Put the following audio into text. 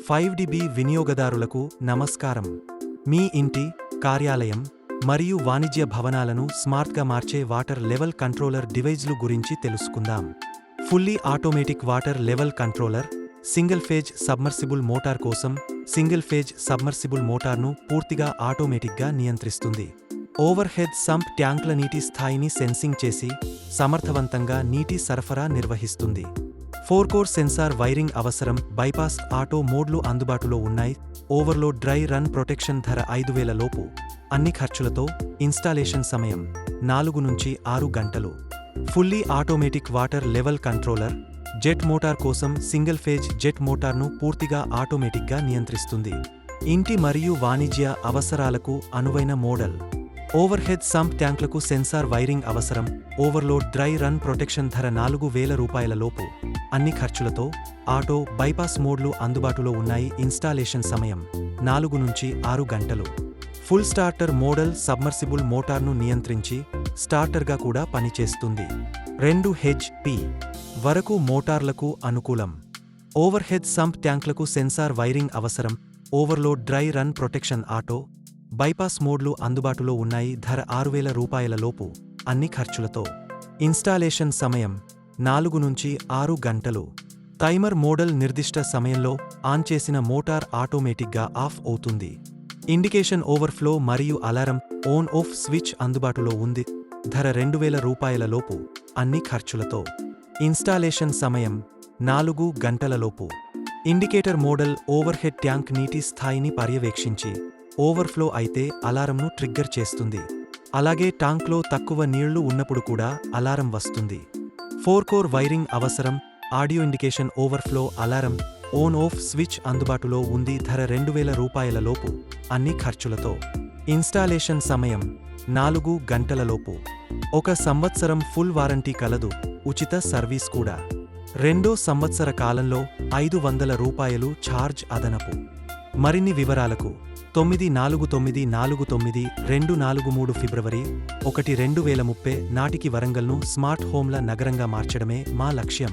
5DB వినియోగదారులకు నమస్కారం. మీ ఇంటి, కార్యాలయం మరియు వాణిజ్య భవనాలను స్మార్ట్గా మార్చే వాటర్ లెవెల్ కంట్రోలర్ డివైజ్లు గురించి తెలుసుకుందాం. Fully automatic water level controller single phase submersible motor కోసం సింగిల్ ఫేజ్ సబ్మర్సిబుల్ మోటార్ను పూర్తిగా ఆటోమేటిక్గా నియంత్రిస్తుంది. ఓవర్ హెడ్ సంప్ ట్యాంక్ల నీటి స్థాయిని సెన్సింగ్ చేసి సమర్థవంతంగా నీటి సరఫరా నిర్వహిస్తుంది. 4-కోర్ సెన్సార్ వైరింగ్ అవసరం. బైపాస్ ఆటో మోడ్లు అందుబాటులో ఉన్నాయి. ఓవర్లోడ్ డ్రై రన్ ప్రొటెక్షన్ ధర 5,000 లోపు. అన్ని ఖర్చులతో. ఇన్స్టాలేషన్ సమయం 4 నుంచి 6 గంటలు. Fully automatic water level controller jet motor కోసం సింగిల్ ఫేజ్ జెట్ మోటార్ను పూర్తిగా ఆటోమేటిక్గా నియంత్రిస్తుంది. ఇంటి మరియు వాణిజ్య అవసరాలకు అనువైన మోడల్. ఓవర్ హెడ్ సంప్ ట్యాంక్లకు సెన్సార్ వైరింగ్ అవసరం. ఓవర్లోడ్ డ్రై రన్ ప్రొటెక్షన్ ధర 4,000 రూపాయల లోపు. అన్ని ఖర్చులతో. ఆటో, బైపాస్ మోడ్లు అందుబాటులో ఉన్నాయి. ఇన్స్టాలేషన్ సమయం 4 నుంచి 6 గంటలు. ఫుల్ స్టార్టర్ మోడల్ సబ్మర్సిబుల్ మోటార్ను నియంత్రించి స్టార్టర్గా కూడా పనిచేస్తుంది. 2 HP వరకు మోటార్లకు అనుకూలం. ఓవర్ హెడ్ సంప్ ట్యాంక్లకు సెన్సార్ వైరింగ్ అవసరం. Overload dry run protection auto, bypass మోడ్లు అందుబాటులో ఉన్నాయి. ధర 6,000 రూపాయల లోపు. అన్ని ఖర్చులతో. ఇన్స్టాలేషన్ సమయం 4 నుంచి 6 గంటలు. టైమర్ మోడల్ నిర్దిష్ట సమయంలో ఆన్ చేసిన మోటార్ ఆటోమేటిక్గా ఆఫ్ అవుతుంది. ఇండికేషన్ ఓవర్ఫ్లో మరియు అలారం ఆన్ ఆఫ్ స్విచ్ అందుబాటులో ఉంది. ధర 2,000 రూపాయల లోపు. అన్ని ఖర్చులతో. ఇన్స్టాలేషన్ సమయం 4 గంటల లోపు. Indicator model over head tank నీటి స్థాయిని పర్యవేక్షించి ఓవర్ఫ్లో అయితే అలారంను ట్రిగ్గర్ చేస్తుంది. అలాగే టాంక్లో తక్కువ నీళ్లు ఉన్నప్పుడు కూడా అలారం వస్తుంది. 4-కోర్ వైరింగ్ అవసరం. Audio indication overflow alarm on off switch అందుబాటులో ఉంది. ధర 2,000 రూపాయల లోపు. అన్ని ఖర్చులతో. ఇన్స్టాలేషన్ సమయం 4 గంటల లోపు. 1 సంవత్సరం ఫుల్ వారంటీ కలదు. ఉచిత సర్వీస్ కూడా. 2వ సంవత్సర కాలంలో 500 రూపాయలు ఛార్జ్ అదనపు. మరిన్ని వివరాలకు 94994243 ఫిబ్రవరి 1, 2030 నాటికి వరంగల్ను స్మార్ట్ హోమ్ల నగరంగా మార్చడమే మా లక్ష్యం.